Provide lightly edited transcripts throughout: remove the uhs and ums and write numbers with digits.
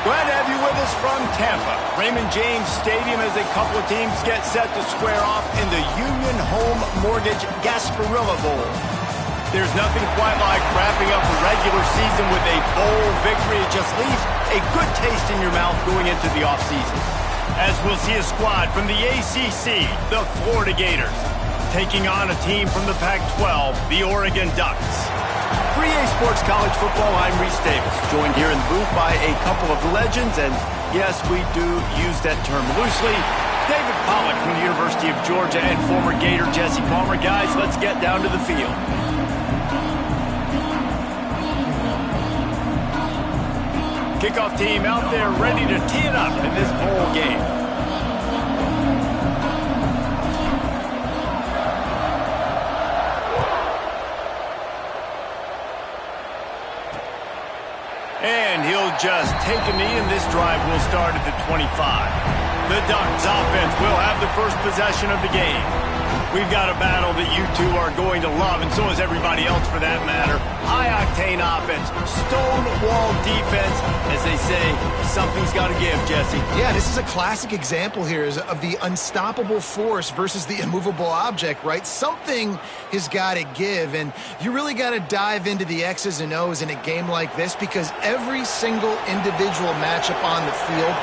Glad to have you with us from Tampa. Raymond James Stadium as a couple of teams get set to square off in the Union Home Mortgage Gasparilla Bowl. There's nothing quite like wrapping up a regular season with a bowl victory. It just leaves a good taste in your mouth going into the offseason. As we'll see a squad from the ACC, the Florida Gators, taking on a team from the Pac-12, the Oregon Ducks. For EA Sports College Football, I'm Reese Davis, joined here in the booth by a couple of legends, and yes, we do use that term loosely. David Pollack from the University of Georgia and former Gator Jesse Palmer. Guys, let's get down to the field. Kickoff team out there ready to tee it up in this bowl game. And he'll just take a knee, and this drive will start at the 25. The Ducks offense will have the first possession of the game. We've got a battle that you two are going to love, and so is everybody else for that matter. High-octane offense, stone-wall defense. As they say, something's got to give, Jesse. Yeah, this is a classic example here of the unstoppable force versus the immovable object, right? Something has got to give, and you really got to dive into the X's and O's in a game like this because every single individual matchup on the field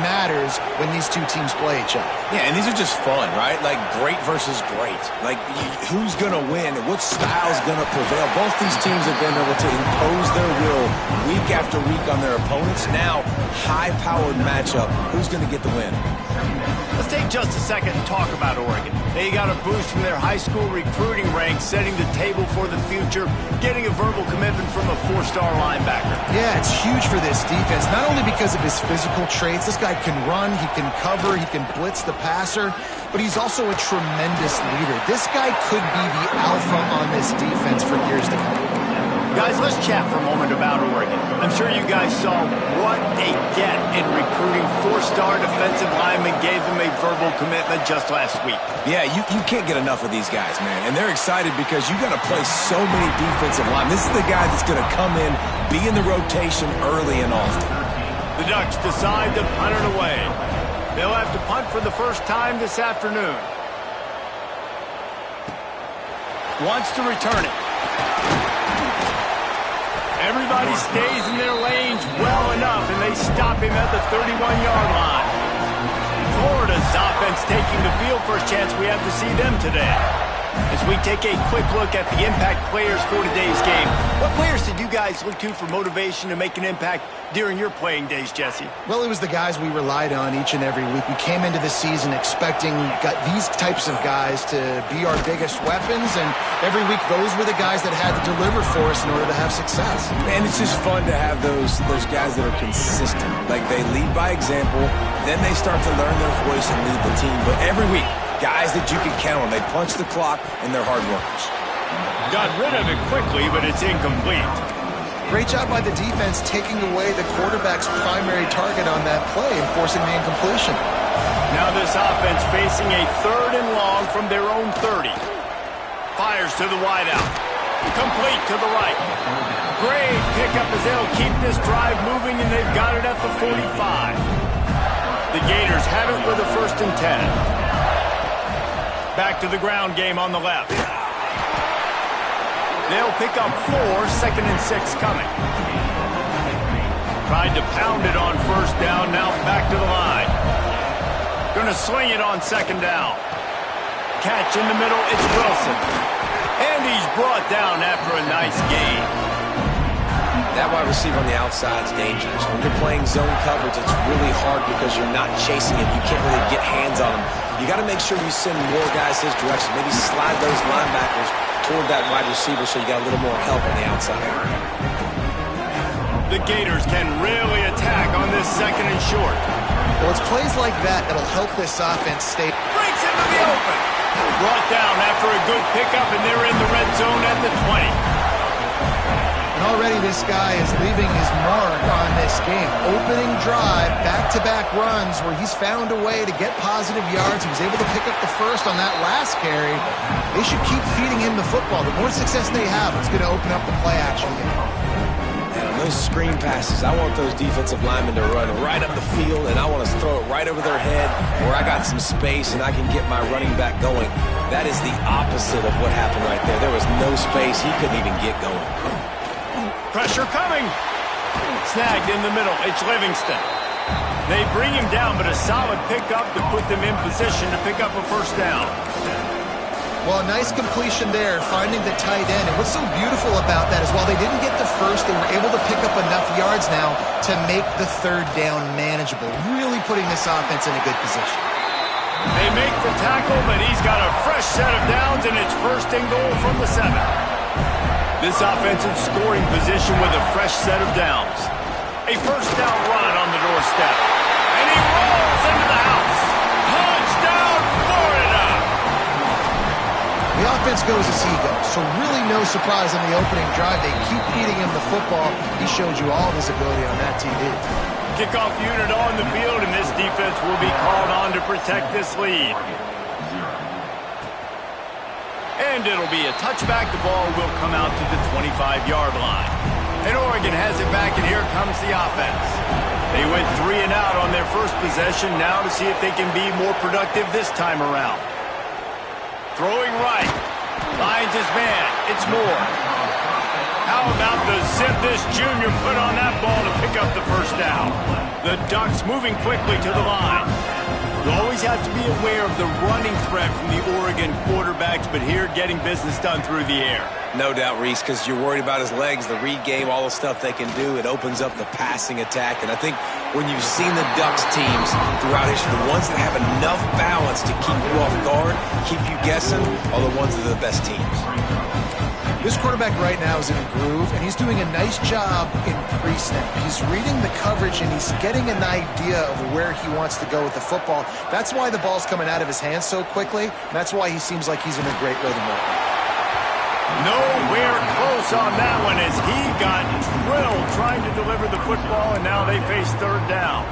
matters when these two teams play each other. Yeah, and these are just fun, right? Like great versus great. Like who's going to win and what style's going to prevail. Both these teams have been able to impose their will week after week on their opponents. Now, high-powered matchup. Who's going to get the win? Let's take just a second and talk about Oregon. They got a boost from their high school recruiting ranks, setting the table for the future, getting a verbal commitment from a four-star linebacker. Yeah, it's huge for this defense, not only because of his physical traits. This guy can run, he can cover, he can blitz the passer, but he's also a tremendous leader. This guy could be the alpha on this defense for years to come. Guys, let's chat for a moment about Oregon. I'm sure you guys saw what a get in recruiting. Four-star defensive linemen gave them a verbal commitment just last week. Yeah, you can't get enough of these guys, man. And they're excited because you got to play so many defensive linemen. This is the guy that's going to come in, be in the rotation early and often. The Ducks decide to punt it away. They'll have to punt for the first time this afternoon. Wants to return it. Everybody stays in their lanes well enough, and they stop him at the 31-yard line. Florida's offense taking the field. First chance we have to see them today. As we take a quick look at the impact players for today's game, what players did you guys look to for motivation to make an impact during your playing days, Jesse? Well, it was the guys we relied on each and every week. We came into the season expecting these types of guys to be our biggest weapons, and every week those were the guys that had to deliver for us in order to have success. And it's just fun to have those guys that are consistent. Like they lead by example, then they start to learn their voice and lead the team. But every week, guys that you can count on. They punch the clock, and they're hard workers. Got rid of it quickly, but it's incomplete. Great job by the defense taking away the quarterback's primary target on that play and forcing the incompletion. Now this offense facing a 3rd and long from their own 30. Fires to the wideout. Complete to the right. Great pickup as they'll keep this drive moving, and they've got it at the 45. The Gators have it with a 1st and 10. Back to the ground game on the left. They'll pick up 4, 2nd and 6 coming. Tried to pound it on 1st down, now back to the line. Gonna swing it on 2nd down. Catch in the middle, it's Wilson. And he's brought down after a nice gain. That wide receiver on the outside is dangerous. When you're playing zone coverage, it's really hard because you're not chasing him. You can't really get hands on him. You got to make sure you send more guys his direction. Maybe slide those linebackers toward that wide receiver so you got a little more help on the outside. The Gators can really attack on this 2nd and short. Well, it's plays like that that'll help this offense stay. Breaks into the open. Brought down after a good pickup, and they're in the red zone at the 20. And already this guy is leaving his mark on this game. Opening drive, back-to-back runs where he's found a way to get positive yards. He was able to pick up the 1st on that last carry. They should keep feeding him the football. The more success they have, it's going to open up the play-action game. And on those screen passes, I want those defensive linemen to run right up the field, and I want to throw it right over their head where I got some space and I can get my running back going. That is the opposite of what happened right there. There was no space. He couldn't even get going. Pressure coming. Snagged in the middle. It's Livingston. They bring him down, but a solid pickup to put them in position to pick up a first down. Well, a nice completion there, finding the tight end. And what's so beautiful about that is while they didn't get the first, they were able to pick up enough yards now to make the third down manageable, really putting this offense in a good position. They make the tackle, but he's got a fresh set of downs, and it's first and goal from the 7. This offense in scoring position with a fresh set of downs. A first down run on the doorstep. And he rolls into the house. Touchdown, Florida! The offense goes as he goes, so really no surprise on the opening drive. They keep feeding him the football. He showed you all of his ability on that TV. Kickoff unit on the field, and this defense will be called on to protect this lead. And it'll be a touchback. The ball will come out to the 25-yard line. And Oregon has it back, and here comes the offense. They went 3 and out on their first possession, now to see if they can be more productive this time around. Throwing right. Finds his man. It's Moore. How about the zip this junior put on that ball to pick up the first down? The Ducks moving quickly to the line. You always have to be aware of the running threat from the Oregon quarterbacks, but here getting business done through the air. No doubt, Reese, because you're worried about his legs, the read game, all the stuff they can do. It opens up the passing attack. And I think when you've seen the Ducks teams throughout history, the ones that have enough balance to keep you off guard, keep you guessing, are the ones that are the best teams. This quarterback right now is in a groove, and he's doing a nice job in pre-snap. He's reading the coverage, and he's getting an idea of where he wants to go with the football. That's why the ball's coming out of his hands so quickly, and that's why he seems like he's in a great rhythm right now. Nowhere close on that one as he got drilled trying to deliver the football, and now they face third down.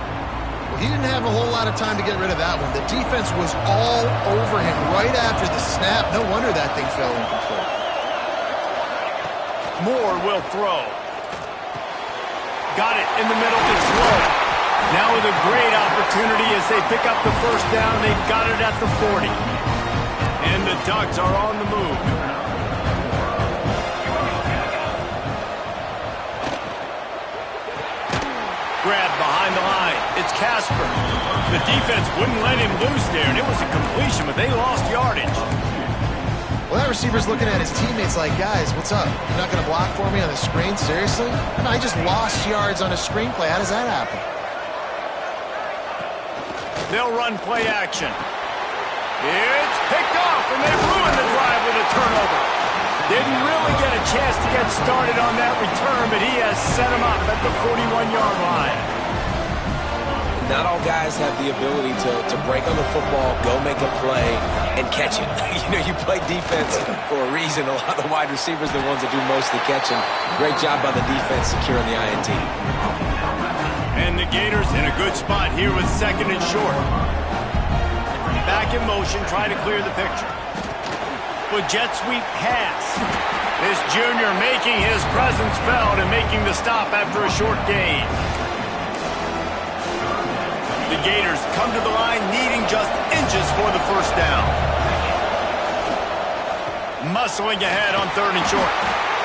Well, he didn't have a whole lot of time to get rid of that one. The defense was all over him right after the snap. No wonder that thing fell incomplete. Moore will throw. Got it in the middle to Slow. Now with a great opportunity as they pick up the first down. They've got it at the 40. And the Ducks are on the move. Grab behind the line. It's Casper. The defense wouldn't let him loose there, and it was a completion, but they lost yardage. Well, that receiver's looking at his teammates like, guys, what's up? You're not going to block for me on the screen? Seriously? No, I just lost yards on a screenplay. How does that happen? They'll run play action. It's picked off, and they ruined the drive with a turnover. Didn't really get a chance to get started on that return, but he has set him up at the 41-yard line. Not all guys have the ability to break on the football, go make a play, and catch it. You play defense for a reason. A lot of the wide receivers are the ones that do most of the catching. Great job by the defense securing the INT. And the Gators in a good spot here with second and short. Back in motion, trying to clear the picture. With jet sweep pass. This junior making his presence felt and making the stop after a short gain. The Gators come to the line needing just inches for the first down. Muscling ahead on third and short.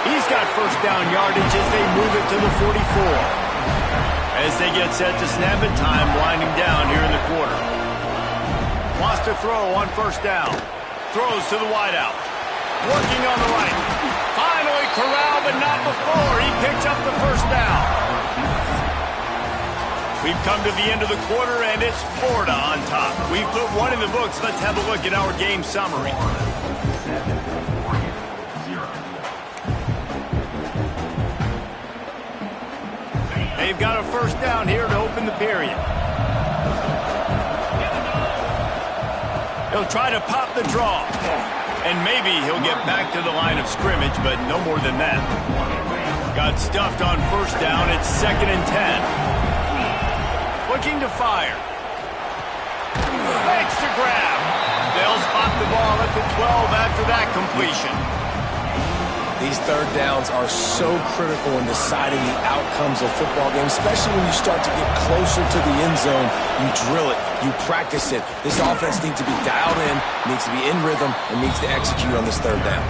He's got first down yardage as they move it to the 44. As they get set to snap it, time winding down here in the quarter. Wants to throw on first down. Throws to the wideout. Working on the right. Finally corralled, but not before. He picks up the first down. We've come to the end of the quarter, and it's Florida on top. We've put one in the books. Let's have a look at our game summary. They've got a first down here to open the period. He'll try to pop the draw. And maybe he'll get back to the line of scrimmage, but no more than that. Got stuffed on first down. It's 2nd and 10. Looking to fire. Makes the grab. They'll spot the ball at the 12 after that completion. These third downs are so critical in deciding the outcomes of football games, especially when you start to get closer to the end zone. You drill it, you practice it. This offense needs to be dialed in, needs to be in rhythm, and needs to execute on this third down.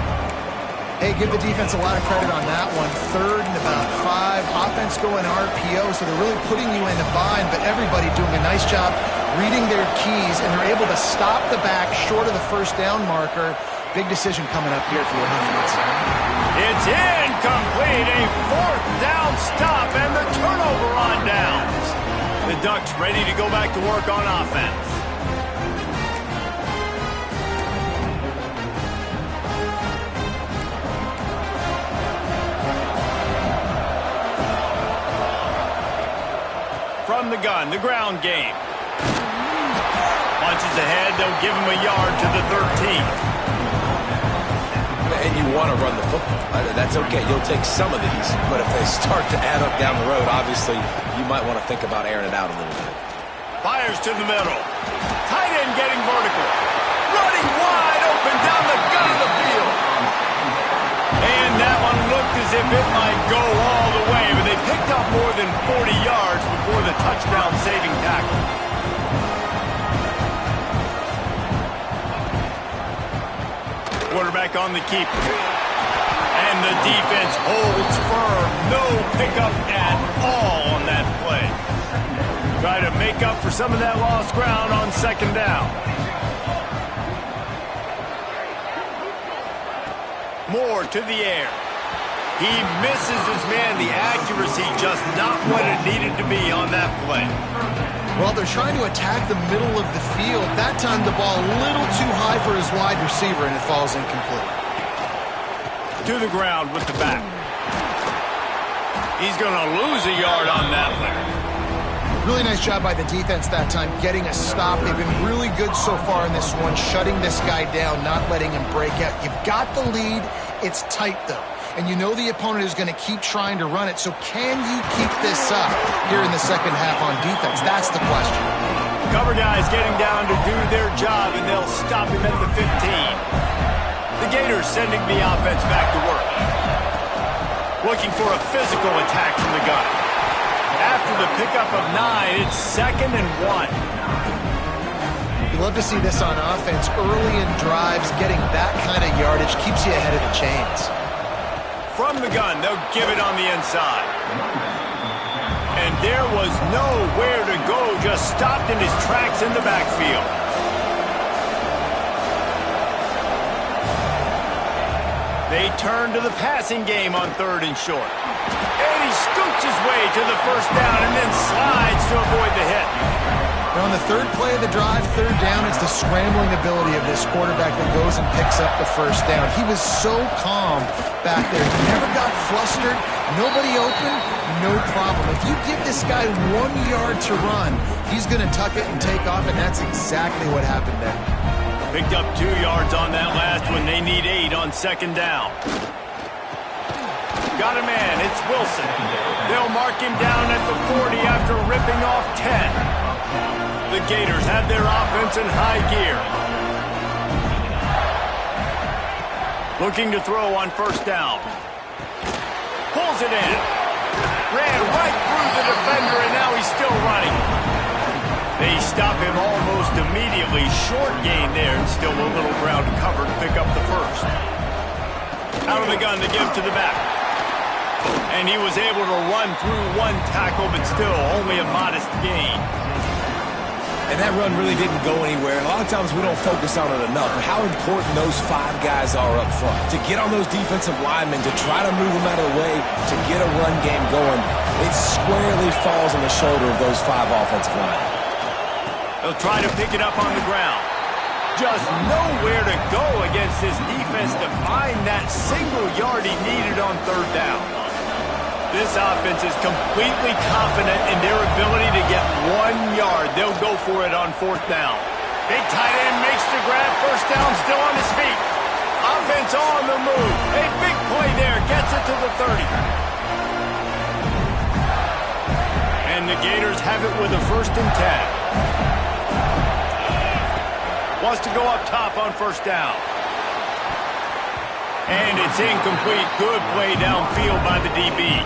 Hey, give the defense a lot of credit on that one. 3rd and about 5. Offense going RPO, so they're really putting you in a bind, but everybody doing a nice job reading their keys, and they're able to stop the back short of the first down marker. Big decision coming up here for your offense. It's incomplete. A 4th down stop and the turnover on downs. The Ducks ready to go back to work on offense. From the gun, the ground game. Punches ahead, they'll give him a yard to the 13. And you want to run the football. That's okay. You'll take some of these. But if they start to add up down the road, obviously, you might want to think about airing it out a little bit. Fires to the middle. Tight end getting vertical. Running wide open down the gut of the field. And that one looked as if it might go all the way, but they picked up more than 40 yards before the touchdown-saving tackle. Quarterback on the keeper. And the defense holds firm. No pickup at all on that play. Try to make up for some of that lost ground on 2nd down. Moore to the air. He misses his man. The accuracy just not what it needed to be on that play. Well, they're trying to attack the middle of the field. That time the ball a little too high for his wide receiver, and it falls incomplete. To the ground with the back. He's going to lose a yard on that one. Really nice job by the defense that time, getting a stop. They've been really good so far in this one, shutting this guy down, not letting him break out. You've got the lead. It's tight, though. And you know the opponent is going to keep trying to run it. So can you keep this up here in the second half on defense? That's the question. Cover guys getting down to do their job, and they'll stop him at the 15. The Gators sending the offense back to work. Looking for a physical attack from the gun. After the pickup of 9, it's 2nd and 1. You love to see this on offense. Early in drives, getting that kind of yardage keeps you ahead of the chains. From the gun, they'll give it on the inside. And there was nowhere to go, just stopped in his tracks in the backfield. They turn to the passing game on 3rd and short. And he scoots his way to the 1st down and then slides to avoid the hit. Now on the 3rd play of the drive, 3rd down, it's the scrambling ability of this quarterback that goes and picks up the 1st down. He was so calm back there. He never got flustered. Nobody open, no problem. If you give this guy 1 yard to run, he's going to tuck it and take off, and that's exactly what happened there. Picked up 2 yards on that last one. They need 8 on 2nd down. Got a man. It's Wilson. They'll mark him down at the 40 after ripping off 10. The Gators have their offense in high gear. Looking to throw on 1st down. Pulls it in. Ran right through the defender, and now he's still running. They stop him almost immediately. Short gain there, and still a little ground to cover to pick up the 1st. Out of the gun to give to the back. And he was able to run through 1 tackle, but still only a modest gain. And that run really didn't go anywhere. And a lot of times we don't focus on it enough. But how important those 5 guys are up front. To get on those defensive linemen, to try to move them out of the way, to get a run game going, it squarely falls on the shoulder of those 5 offensive linemen. They'll try to pick it up on the ground. Just nowhere to go against this defense to find that single yard he needed on 3rd down. This offense is completely confident in their ability to get 1 yard. They'll go for it on 4th down. Big tight end makes the grab. 1st down, still on his feet. Offense on the move. A big play there. Gets it to the 30. And the Gators have it with a 1st and 10. Wants to go up top on 1st down. And it's incomplete. Good play downfield by the DB.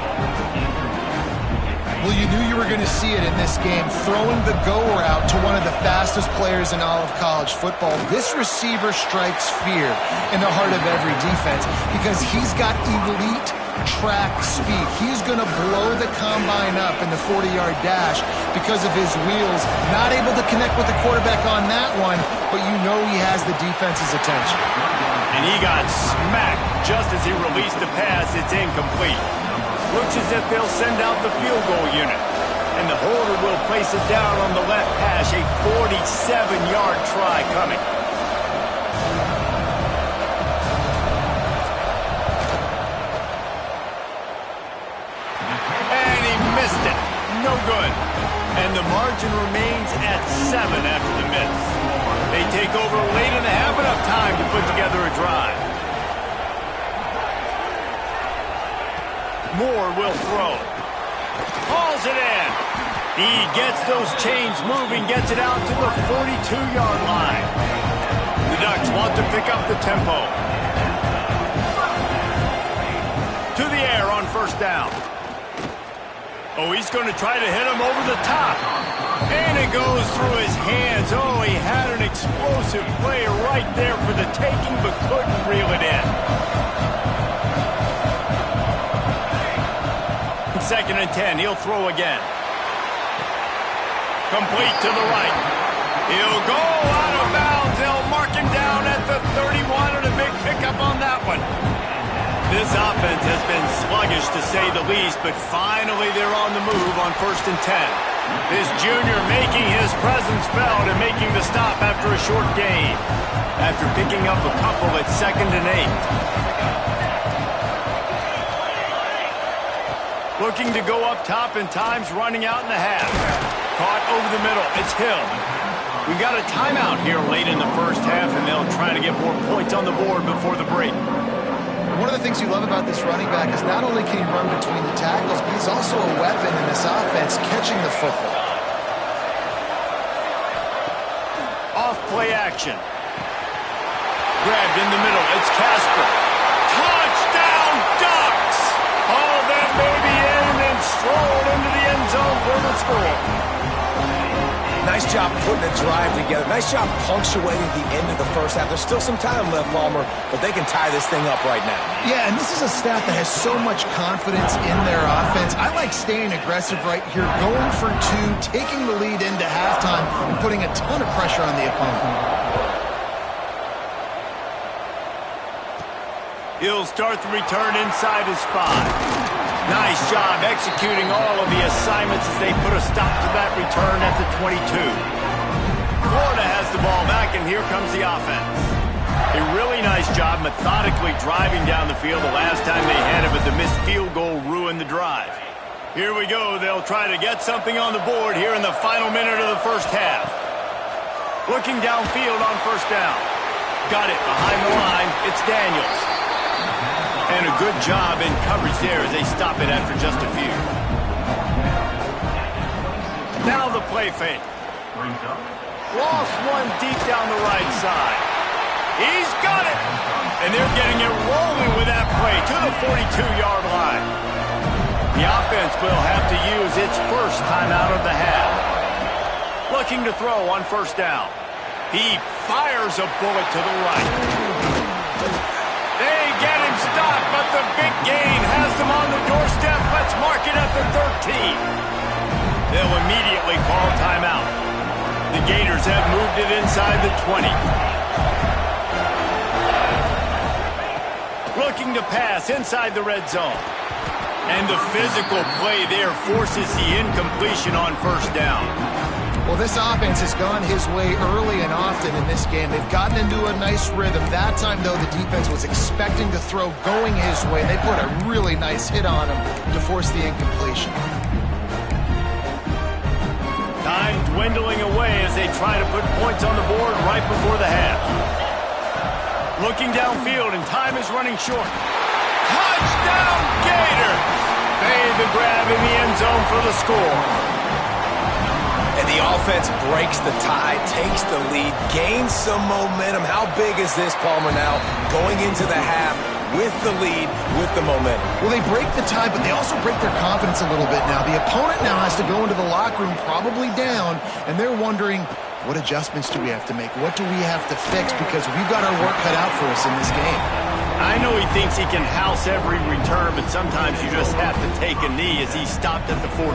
Well, you knew you were going to see it in this game, throwing the go route to one of the fastest players in all of college football. This receiver strikes fear in the heart of every defense because he's got elite track speed. He's going to blow the combine up in the 40-yard dash because of his wheels. Not able to connect with the quarterback on that one, but you know he has the defense's attention. And he got smacked just as he released the pass. It's incomplete. Looks as if they'll send out the field goal unit. And the holder will place it down on the left hash. A 47-yard try coming. And he missed it. No good. And the margin remains at 7 after the miss. They take over late in the half, enough time to put together a drive. Moore will throw. Hauls it in. He gets those chains moving, gets it out to the 42-yard line. The Ducks want to pick up the tempo. To the air on first down. Oh, he's going to try to hit him over the top. And it goes through his hands. Oh, he had an explosive play right there for the taking, but couldn't reel it in. Second and 10, he'll throw again. Complete to the right. He'll go out of bounds. They'll mark him down at the 31, and a big pickup on that one. This offense has been sluggish to say the least, but finally they're on the move on first and 10. This junior making his presence felt and making the stop after a short gain. After picking up a couple at second and 8. Looking to go up top, and time's running out in the half. Caught over the middle. It's Hill. We've got a timeout here late in the first half, and they'll try to get more points on the board before the break. One of the things you love about this running back is not only can he run between the tackles, but he's also a weapon in this offense, catching the football. Off play action. Grabbed in the middle. It's Casper. Touchdown, Ducks! All that baby in and strolled into the end zone for the score. Nice job putting a drive together. Nice job punctuating the end of the first half. There's still some time left, Palmer, but they can tie this thing up right now. Yeah, and this is a staff that has so much confidence in their offense. I like staying aggressive right here, going for two, taking the lead into halftime, and putting a ton of pressure on the opponent. He'll start the return inside his 5. Nice job executing all of the assignments as they put a stop to that return at the 22. Florida has the ball back, and here comes the offense. A really nice job methodically driving down the field the last time they had it, but the missed field goal ruined the drive. Here we go. They'll try to get something on the board here in the final minute of the first half. Looking downfield on first down. Got it behind the line. It's Daniels. And a good job in coverage there as they stop it after just a few. Now the play fake. Lost one deep down the right side. He's got it! And they're getting it rolling with that play to the 42-yard line. The offense will have to use its first timeout of the half. Looking to throw on first down. He fires a bullet to the right. They get him stopped, but the big gain has them on the doorstep. Let's mark it at the 13. They'll immediately call timeout. The Gators have moved it inside the 20. Looking to pass inside the red zone. And the physical play there forces the incompletion on first down. Well, this offense has gone his way early and often in this game. They've gotten into a nice rhythm. That time, though, the defense was expecting to throw going his way. They put a really nice hit on him to force the incompletion. Time dwindling away as they try to put points on the board right before the half. Looking downfield, and time is running short. Touchdown, Gators! Made the grab in the end zone for the score. And the offense breaks the tie, takes the lead, gains some momentum. How big is this, Palmer, now? Going into the half, with the lead, with the momentum. Well, they break the tie, but they also break their confidence a little bit now. The opponent now has to go into the locker room probably down, and they're wondering, what adjustments do we have to make? What do we have to fix? Because we've got our work cut out for us in this game. I know he thinks he can house every return, but sometimes you just have to take a knee as he stopped at the 14.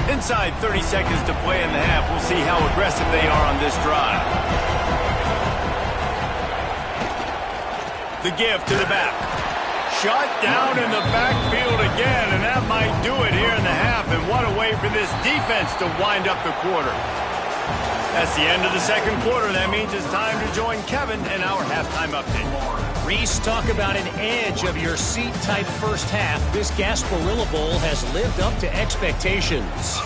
Inside 30 seconds to play in the half. We'll see how aggressive they are on this drive. The give to the back. Shot down in the backfield again, and that might do it here in the half. And what a way for this defense to wind up the quarter. That's the end of the second quarter. That means it's time to join Kevin in our halftime update. Reese, talk about an edge of your seat type first half. This Gasparilla Bowl has lived up to expectations.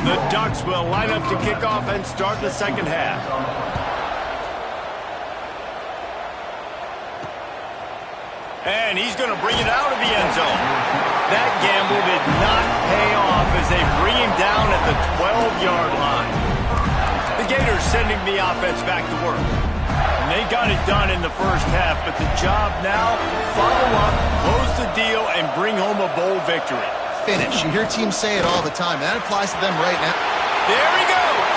The Ducks will line up to kick off and start the second half. And he's going to bring it out of the end zone. That gamble did not pay off as they bring him down at the 12-yard line. The Gators sending the offense back to work. And they got it done in the first half, but the job now, follow up, close the deal, and bring home a bowl victory. Finish. You hear teams say it all the time. That applies to them right now. There he goes.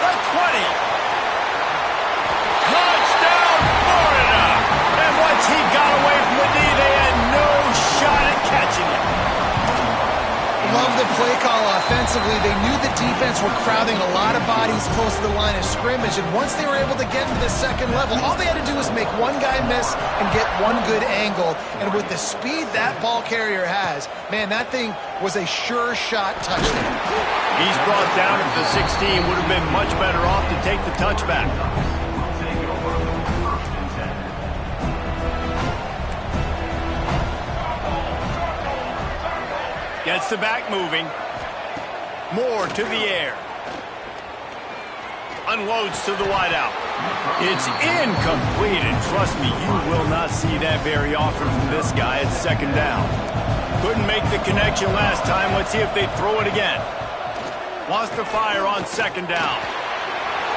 The 20. Touchdown, Florida. And once he got away from the knee, they had no shot at catching it. Love the play call offensively. They knew the defense were crowding a lot of bodies close to the line of scrimmage, and once they were able to get into the second level, all they had to do was make one guy miss and get one good angle. And with the speed that ball carrier has, man, that thing was a sure shot touchdown. He's brought down at the 16. Would have been much better off to take the touchback. Gets the back moving. Moore to the air. Unloads to the wideout. It's incomplete, and trust me, you will not see that very often from this guy. It's second down. Couldn't make the connection last time. Let's see if they throw it again. Wants to fire on second down.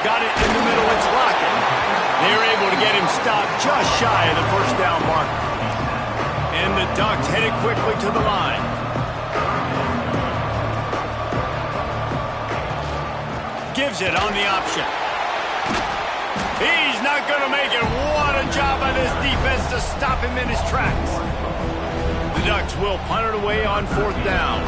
Got it in the middle. It's Lockett. They're able to get him stopped just shy of the first down marker. And the Ducks headed quickly to the line. Gives it on the option. He's not going to make it. What a job by this defense to stop him in his tracks. The Ducks will punt it away on fourth down.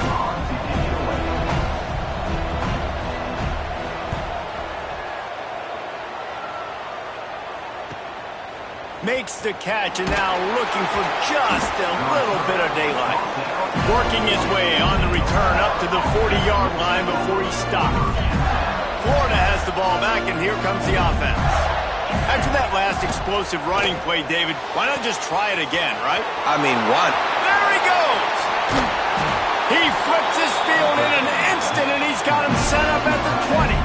Makes the catch, and now looking for just a little bit of daylight. Working his way on the return up to the 40-yard line before he stopped. Florida has the ball back, and here comes the offense. After that last explosive running play, David, why not just try it again, right? I mean, what? There he goes! He flips his field in an instant, and he's got him set up at the 20.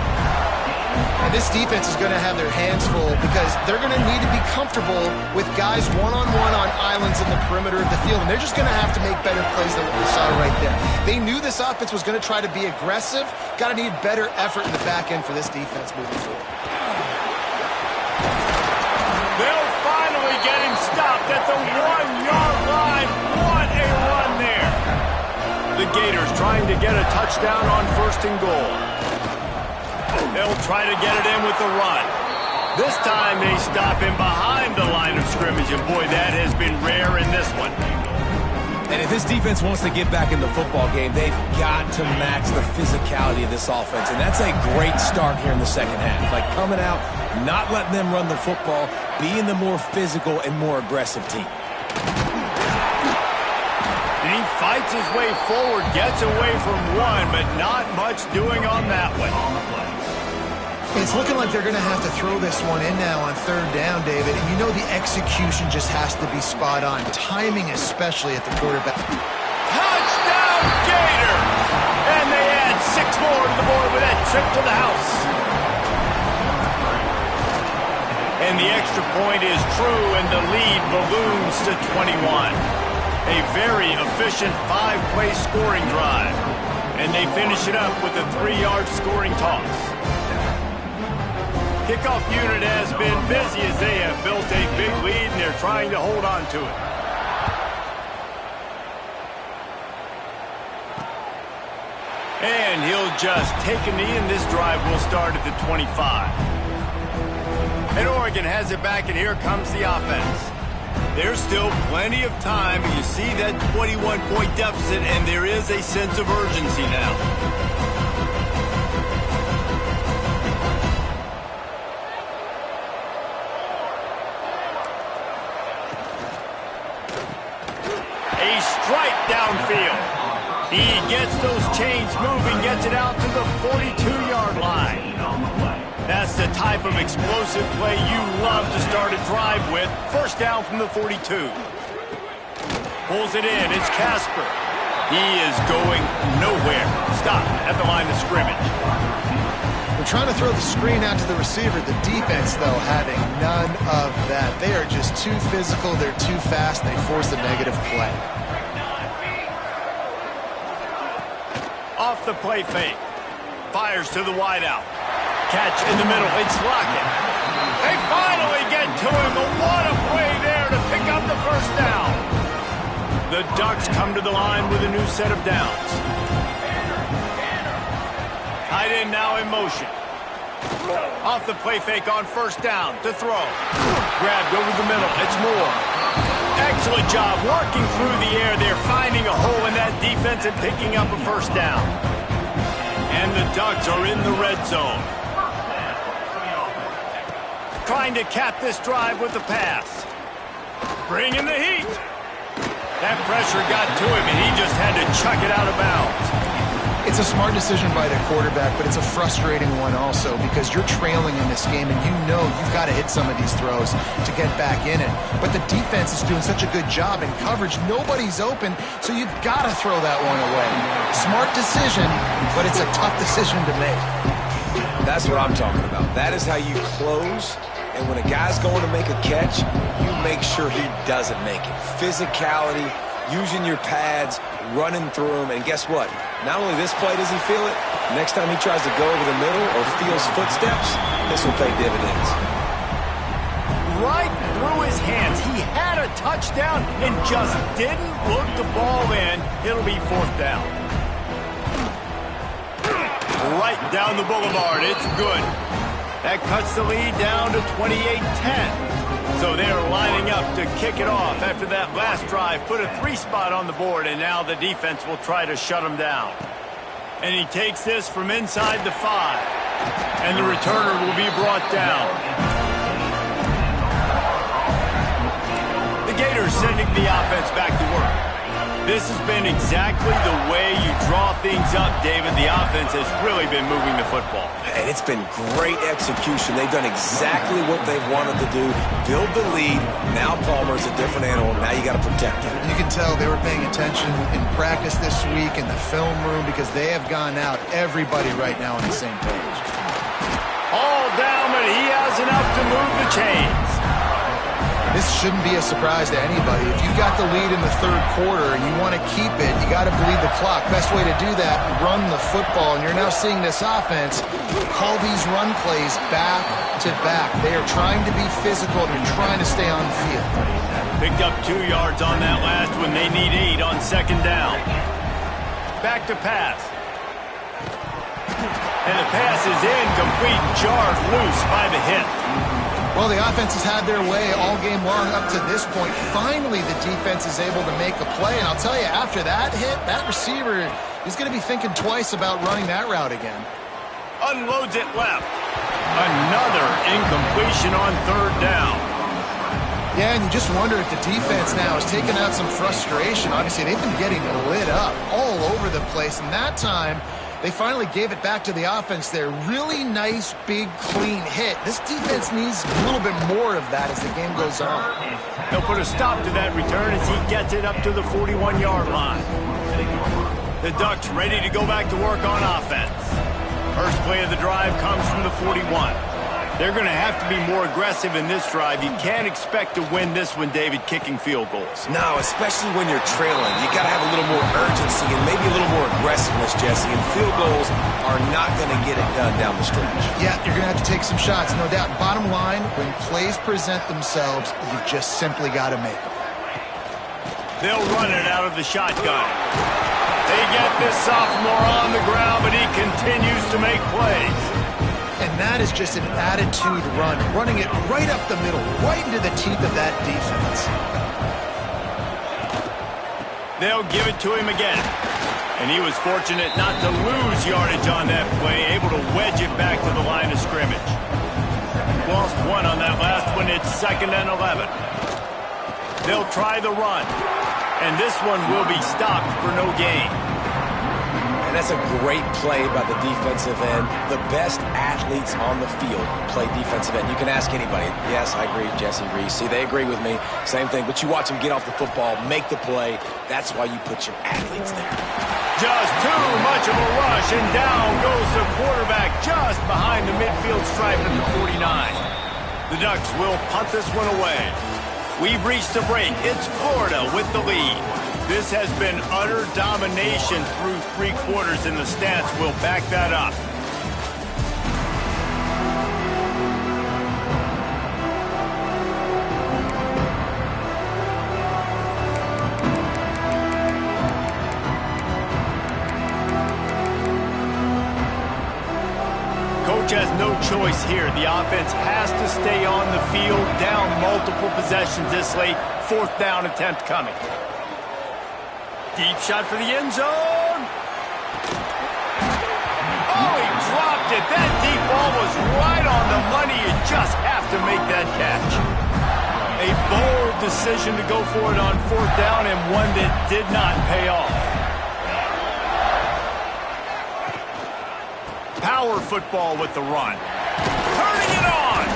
And this defense is going to have their hands full because they're going to need to be comfortable with guys one-on-one on islands in the perimeter of the field, and they're just going to have to make better plays than what we saw right there. They knew this offense was going to try to be aggressive. Got to need better effort in the back end for this defense moving forward. They'll finally get him stopped at the 1-yard line. What a run there. The Gators trying to get a touchdown on first and goal. They'll try to get it in with the run. This time they stop him behind the line of scrimmage, and boy, that has been rare in this one. And if this defense wants to get back in the football game, they've got to match the physicality of this offense, and that's a great start here in the second half. Like coming out, not letting them run the football, being the more physical and more aggressive team. And he fights his way forward, gets away from one, but not much doing on that one. It's looking like they're going to have to throw this one in now on third down, David. And you know the execution just has to be spot on. Timing especially at the quarterback. Touchdown, Gator! And they add 6 more to the board with that trip to the house. And the extra point is true, and the lead balloons to 21. A very efficient 5-play scoring drive. And they finish it up with a 3-yard scoring toss. Kickoff unit has been busy as they have built a big lead, and they're trying to hold on to it. And he'll just take a knee, and this drive will start at the 25. And Oregon has it back, and here comes the offense. There's still plenty of time, but you see that 21-point deficit, and there is a sense of urgency now. A strike downfield. He gets those chains moving, gets it out to the 42-yard line. That's the type of explosive play you love to start a drive with. First down from the 42. Pulls it in. It's Casper. He is going nowhere. Stop at the line of scrimmage. They're trying to throw the screen out to the receiver. The defense, though, having none of that. They are just too physical. They're too fast. They force the negative play. Off the play fake. Fires to the wideout. Catch in the middle. It's Lockett. They finally get to him. But what a play there to pick up the first down. The Ducks come to the line with a new set of downs. Tight end now in motion. Off the play fake on first down to throw. Grabbed over the middle. It's Moore. Excellent job working through the air. They're finding a hole in that defense and picking up a first down. And the Ducks are in the red zone. Trying to cap this drive with the pass. Bringing the heat. That pressure got to him, and he just had to chuck it out of bounds. It's a smart decision by the quarterback, but it's a frustrating one also because you're trailing in this game, and you know you've got to hit some of these throws to get back in it. But the defense is doing such a good job in coverage. Nobody's open, so you've got to throw that one away. Smart decision, but it's a tough decision to make. That's what I'm talking about. That is how you close. And when a guy's going to make a catch, you make sure he doesn't make it. Physicality, using your pads, running through them. And guess what? Not only this play does he feel it, next time he tries to go over the middle or feels footsteps, this will pay dividends. Right through his hands. He had a touchdown and just didn't look the ball in. It'll be fourth down. Right down the boulevard. It's good. That cuts the lead down to 28-10. So they're lining up to kick it off after that last drive. Put a 3-spot on the board, and now the defense will try to shut him down. And he takes this from inside the 5. And the returner will be brought down. The Gators sending the offense back to work. This has been exactly the way you draw things up, David. The offense has really been moving the football. And it's been great execution. They've done exactly what they've wanted to do. Build the lead. Now Palmer's a different animal. Now you got to protect him. You can tell they were paying attention in practice this week in the film room because they have gone out. Everybody right now on the same page. All down, but he has enough to move the chains. This shouldn't be a surprise to anybody. If you've got the lead in the third quarter and you want to keep it, you got to bleed the clock. Best way to do that, run the football. And you're now seeing this offense call these run plays back to back. They are trying to be physical. They're trying to stay on the field. Picked up 2 yards on that last one. They need 8 on second down. Back to pass. And the pass is incomplete, jarred loose by the hit. Well, the offense has had their way all game long up to this point. Finally, the defense is able to make a play. And I'll tell you, after that hit, that receiver is going to be thinking twice about running that route again. Unloads it left. Another incompletion on third down. Yeah, and you just wonder if the defense now is taking out some frustration. Obviously, they've been getting lit up all over the place. And that time, they finally gave it back to the offense there. Really nice, big, clean hit. This defense needs a little bit more of that as the game goes on. They'll put a stop to that return as he gets it up to the 41-yard line. The Ducks ready to go back to work on offense. First play of the drive comes from the 41. They're going to have to be more aggressive in this drive. You can't expect to win this one, David, kicking field goals. No, especially when you're trailing. You got to have a little more urgency and maybe a little more aggressiveness, Jesse. And field goals are not going to get it done down the stretch. Yeah, you're going to have to take some shots, no doubt. Bottom line, when plays present themselves, you've just simply got to make them. They'll run it out of the shotgun. They get this sophomore on the ground, but he continues to make plays. And that is just an attitude run, running it right up the middle, right into the teeth of that defense. They'll give it to him again. And he was fortunate not to lose yardage on that play, able to wedge it back to the line of scrimmage. Lost one on that last one. It's 2nd and 11. They'll try the run. And this one will be stopped for no gain. And that's a great play by the defensive end. The best athletes on the field play defensive end. You can ask anybody. Yes, I agree, Jesse Reese. See, they agree with me. Same thing. But you watch them get off the football, make the play. That's why you put your athletes there. Just too much of a rush, and down goes the quarterback just behind the midfield stripe at the 49. The Ducks will punt this one away. We've reached the break. It's Florida with the lead. This has been utter domination through 3 quarters, and the stats will back that up. Coach has no choice here. The offense has to stay on the field, down multiple possessions this late. 4th down attempt coming. Deep shot for the end zone. Oh, he dropped it. That deep ball was right on the money. You just have to make that catch. A bold decision to go for it on 4th down, and one that did not pay off. Power football with the run. Turning it on.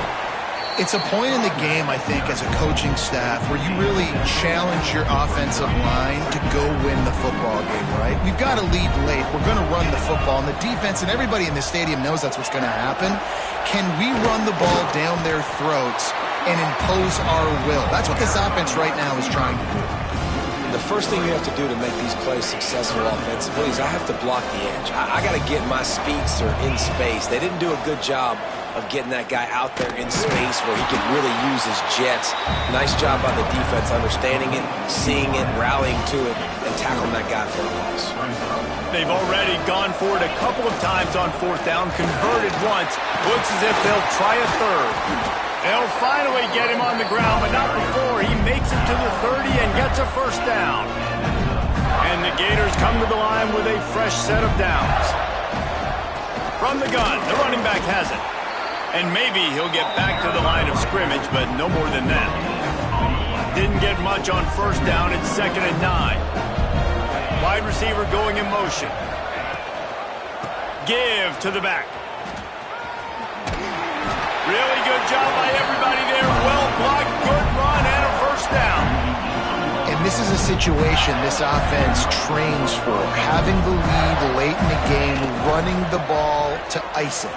It's a point in the game, I think, as a coaching staff where you really challenge your offensive line to go win the football game, right? We've got to lead late. We're going to run the football, and the defense and everybody in the stadium knows that's what's going to happen. Can we run the ball down their throats and impose our will? That's what this offense right now is trying to do. The first thing you have to do to make these plays successful offensively is I have to block the edge. I got to get my speedster in space. They didn't do a good job of getting that guy out there in space where he could really use his jets. Nice job by the defense understanding it, seeing it, rallying to it, and tackling that guy for a loss. They've already gone for it a couple of times on 4th down, converted once. Looks as if they'll try a 3rd. They'll finally get him on the ground, but not before he makes it to the 30 and gets a 1st down. And the Gators come to the line with a fresh set of downs. From the gun, the running back has it. And maybe he'll get back to the line of scrimmage, but no more than that. Didn't get much on 1st down. It's 2nd and 9. Wide receiver going in motion. Give to the back. Really good job by everybody there. Well blocked, good run, and a 1st down. And this is a situation this offense trains for. Having the lead late in the game, running the ball to ice it.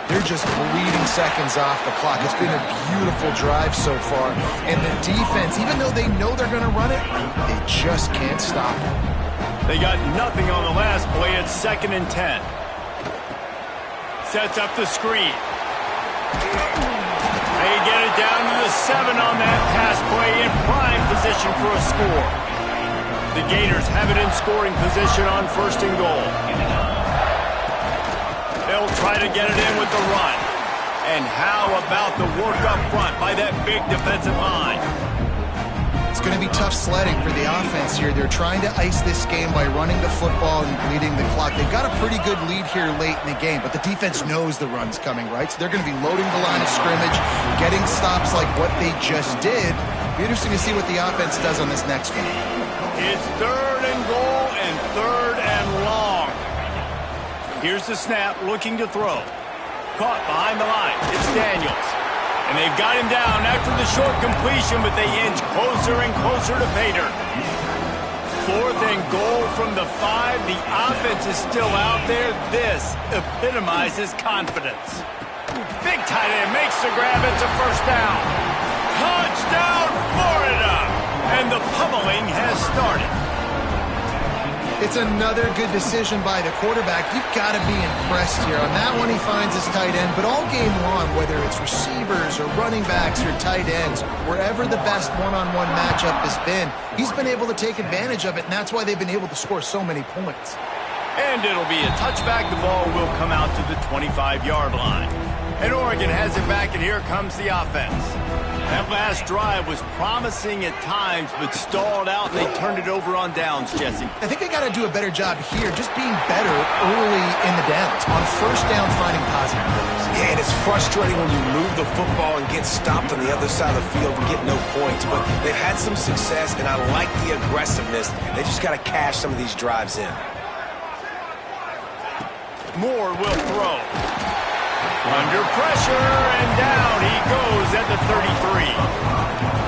They're just bleeding seconds off the clock. It's been a beautiful drive so far. And the defense, even though they know they're going to run it, they just can't stop it. They got nothing on the last play. It's 2nd and 10. Sets up the screen. They get it down to the 7 on that pass play in prime position for a score. The Gators have it in scoring position on 1st and goal. They'll try to get it in with the run. And how about the work up front by that big defensive line? It's going to be tough sledding for the offense here. They're trying to ice this game by running the football and bleeding the clock. They've got a pretty good lead here late in the game, but the defense knows the run's coming, right? So they're going to be loading the line of scrimmage, getting stops like what they just did. Be interesting to see what the offense does on this next one. It's 3rd and goal and 3rd and long. Here's the snap, looking to throw. Caught behind the line. It's Daniels. And they've got him down after the short completion, but they inch closer and closer to pay dirt. 4th and goal from the 5. The offense is still out there. This epitomizes confidence. Big tight end makes the grab. It's a first down. Touchdown, Florida! And the pummeling has started. It's another good decision by the quarterback. You've got to be impressed here. On that one, he finds his tight end. But all game long, whether it's receivers or running backs or tight ends, wherever the best one-on-one matchup has been, he's been able to take advantage of it, and that's why they've been able to score so many points. And it'll be a touchback. The ball will come out to the 25-yard line. And Oregon has it back, and here comes the offense. That last drive was promising at times, but stalled out, and they turned it over on downs, Jesse. I think they got to do a better job here, just being better early in the downs. On first down, finding positive plays. Yeah, and it's frustrating when you move the football and get stopped on the other side of the field and get no points. But they've had some success, and I like the aggressiveness. They just got to cash some of these drives in. Moore will throw. Under pressure, and down he goes at the 33.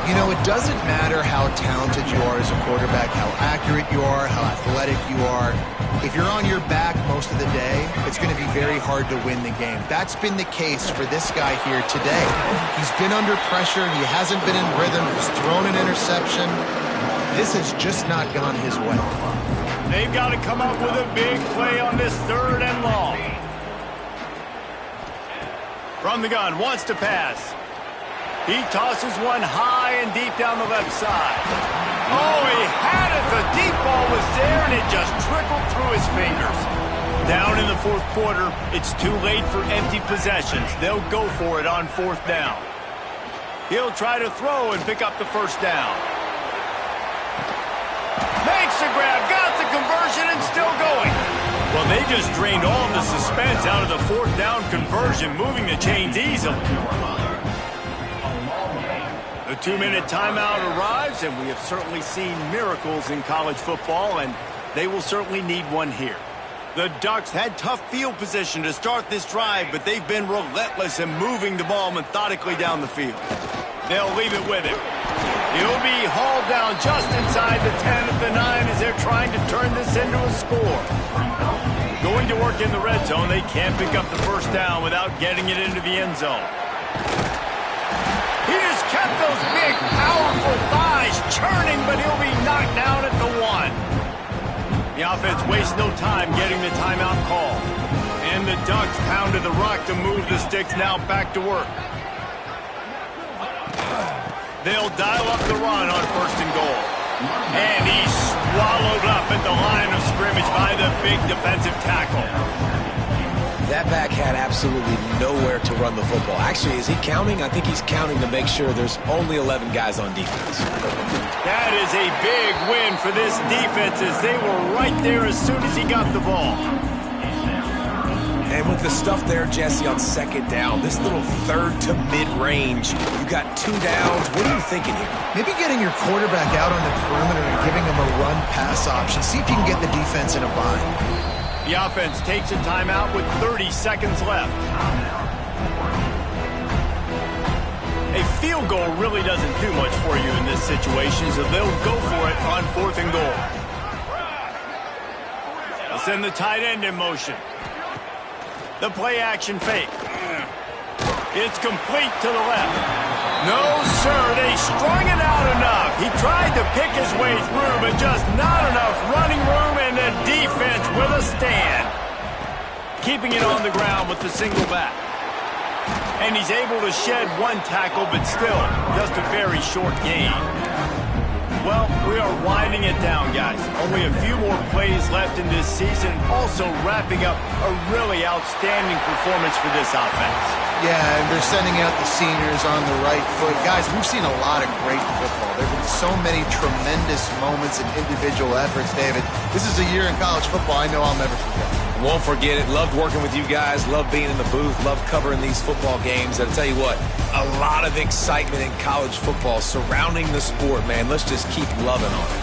You know, it doesn't matter how talented you are as a quarterback, how accurate you are, how athletic you are. If you're on your back most of the day, it's going to be very hard to win the game. That's been the case for this guy here today. He's been under pressure. He hasn't been in rhythm. He's thrown an interception. This has just not gone his way. They've got to come up with a big play on this 3rd and long. From the gun, wants to pass. He tosses one high and deep down the left side. Oh, he had it. The deep ball was there, and it just trickled through his fingers. Down in the 4th quarter, it's too late for empty possessions. They'll go for it on 4th down. He'll try to throw and pick up the first down. Makes the grab, got the conversion, and still going. Well, they just drained all the suspense out of the 4th down conversion, moving the chains easily. The 2-minute timeout arrives, and we have certainly seen miracles in college football, and they will certainly need one here. The Ducks had tough field position to start this drive, but they've been relentless in moving the ball methodically down the field. They'll leave it with him. He'll be hauled down just inside the 10 at the 9 as they're trying to turn this into a score. Going to work in the red zone, they can't pick up the first down without getting it into the end zone. He just kept those big, powerful thighs churning, but he'll be knocked down at the 1. The offense wastes no time getting the timeout call. And the Ducks pounded the rock to move the sticks now back to work. They'll dial up the run on 1st and goal. And he's swallowed up at the line of scrimmage by the big defensive tackle. That back had absolutely nowhere to run the football. Actually, is he counting? I think he's counting to make sure there's only 11 guys on defense. That is a big win for this defense as they were right there as soon as he got the ball. And with the stuff there, Jesse, on 2nd down, this little 3rd to mid-range, you got 2 downs. What are you thinking here? Maybe getting your quarterback out on the perimeter and giving him a run-pass option. See if you can get the defense in a bind. The offense takes a timeout with 30 seconds left. A field goal really doesn't do much for you in this situation, so they'll go for it on 4th and goal. They'll send the tight end in motion. The play-action fake. It's complete to the left. No, sir, they strung it out enough. He tried to pick his way through, but just not enough running room, and the defense with a stand. Keeping it on the ground with the single back. And he's able to shed 1 tackle, but still, just a very short gain. Well, we are winding it down, guys. Only a few more plays left in this season. Also wrapping up a really outstanding performance for this offense. Yeah, and they're sending out the seniors on the right foot. Guys, we've seen a lot of great football. There have been so many tremendous moments and individual efforts, David. This is a year in college football I know I'll never forget. Won't forget it. Loved working with you guys. Loved being in the booth. Loved covering these football games. And I'll tell you what, a lot of excitement in college football surrounding the sport, man. Let's just keep loving on it.